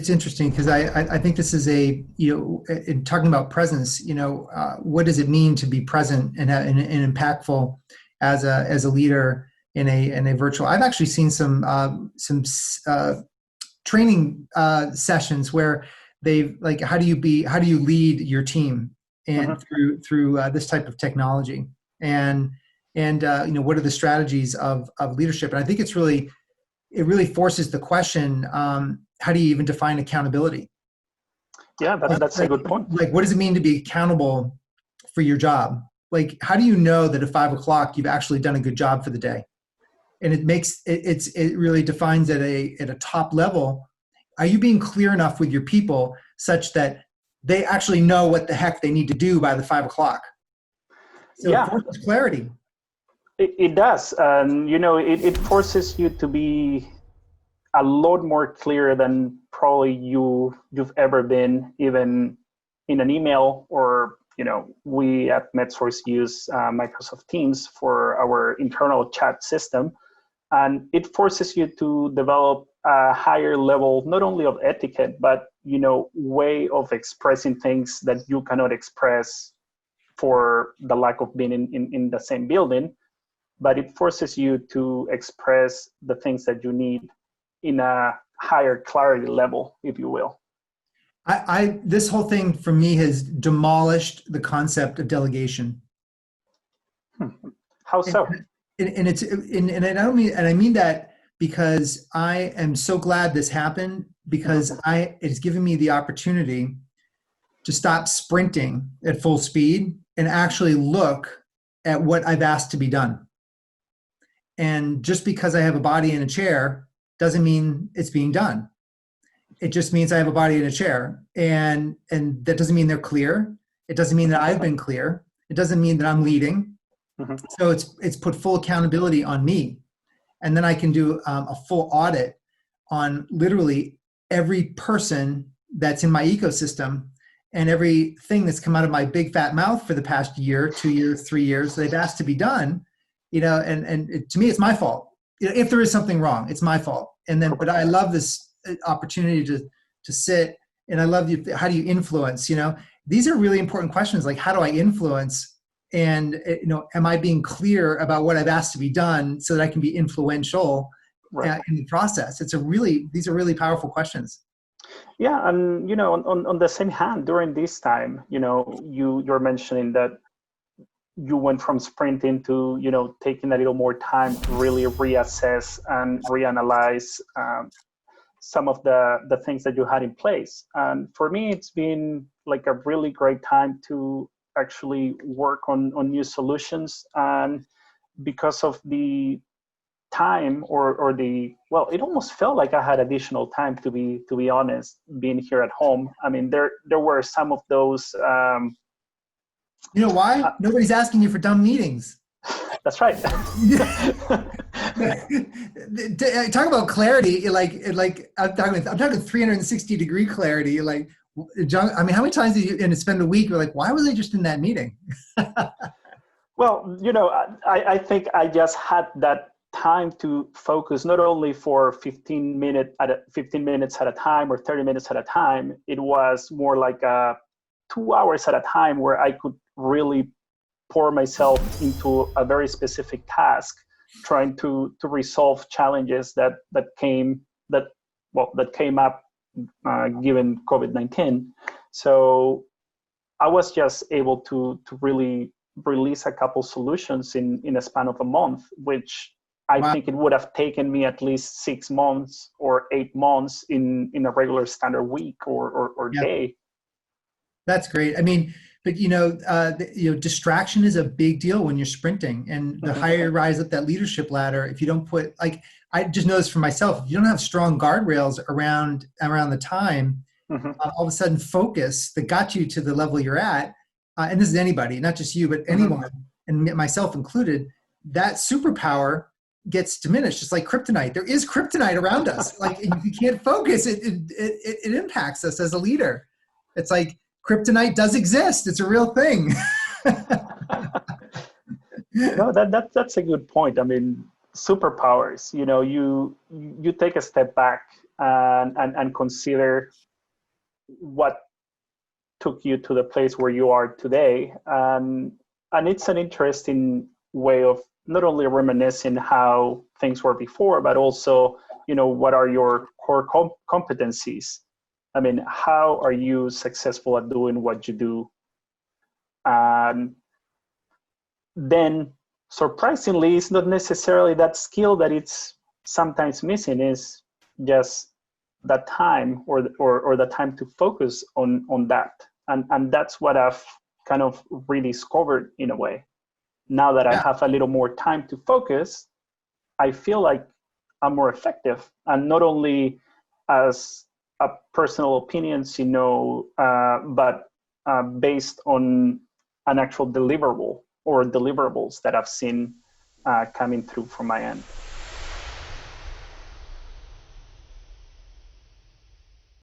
it's interesting because I think this is in talking about presence, what does it mean to be present and impactful as a leader in a virtual? I've actually seen some training sessions where they've like, how do you lead your team and through this type of technology, and what are the strategies of leadership? And I think it really forces the question, how do you even define accountability? Yeah, that's a good point. Like, what does it mean to be accountable for your job? Like, how do you know that at 5 o'clock you've actually done a good job for the day? And it really defines at a top level. Are you being clear enough with your people such that they actually know what the heck they need to do by the 5 o'clock? So yeah. It forces clarity. It does. And, it forces you to be a lot more clear than probably you've ever been, even in an email, or, we at MedSource use Microsoft Teams for our internal chat system. And it forces you to develop a higher level, not only of etiquette, but, way of expressing things that you cannot express for the lack of being in the same building. But it forces you to express the things that you need in a higher clarity level, if you will. This whole thing for me has demolished the concept of delegation. How so? I mean that because I am so glad this happened, because it's given me the opportunity to stop sprinting at full speed and actually look at what I've asked to be done. And just because I have a body in a chair doesn't mean it's being done. It just means I have a body in a chair, and that doesn't mean they're clear. It doesn't mean that I've been clear. It doesn't mean that I'm leading. So it's put full accountability on me. And then I can do a full audit on literally every person that's in my ecosystem and everything that's come out of my big fat mouth for the past year, 2 years, 3 years, they've asked to be done, to me, it's my fault. If there is something wrong, it's my fault. But I love this opportunity to sit, and I love how do you influence, these are really important questions. Like, how do I influence? And, am I being clear about what I've asked to be done so that I can be influential in the process? These are really powerful questions. Yeah. And, on the same hand, during this time, you're mentioning that you went from sprinting to, taking a little more time to really reassess and reanalyze some of the things that you had in place. And for me, it's been like a really great time to actually work on new solutions. And because of the time it almost felt like I had additional time, to be honest, being here at home. I mean, there were some of those. You know why? Nobody's asking you for dumb meetings. That's right. Talk about clarity. Like I'm talking 360-degree clarity. Like, John, I mean, how many times did you spend a week? You're like, why was I just in that meeting? Well, I think I just had that time to focus, not only for 15 minutes at a time or 30 minutes at a time. It was more like 2 hours at a time where I could really pour myself into a very specific task, trying to resolve challenges that came up given COVID-19. So I was just able to really release a couple solutions in a span of a month, which I think it would have taken me at least 6 months or 8 months in a regular standard week or day. That's great. I mean, but distraction is a big deal when you're sprinting, and the higher you rise up that leadership ladder, if you don't put, like, I just noticed for myself, if you don't have strong guardrails around the time, all of a sudden focus that got you to the level you're at, and this is anybody, not just you, but anyone, and myself included, that superpower gets diminished. Just like kryptonite. There is kryptonite around us. Like, if you can't focus, it impacts us as a leader. It's like, kryptonite does exist. It's a real thing. No, that's a good point. I mean, superpowers, you take a step back and consider what took you to the place where you are today. And it's an interesting way of not only reminiscing how things were before, but also, what are your core competencies? I mean, how are you successful at doing what you do? And then surprisingly, it's not necessarily that skill that it's sometimes missing, is just that time or the time to focus on that. And that's what I've kind of rediscovered in a way. Now that I have a little more time to focus, I feel like I'm more effective. And not only as a personal opinions, but based on an actual deliverable or deliverables that I've seen coming through from my end.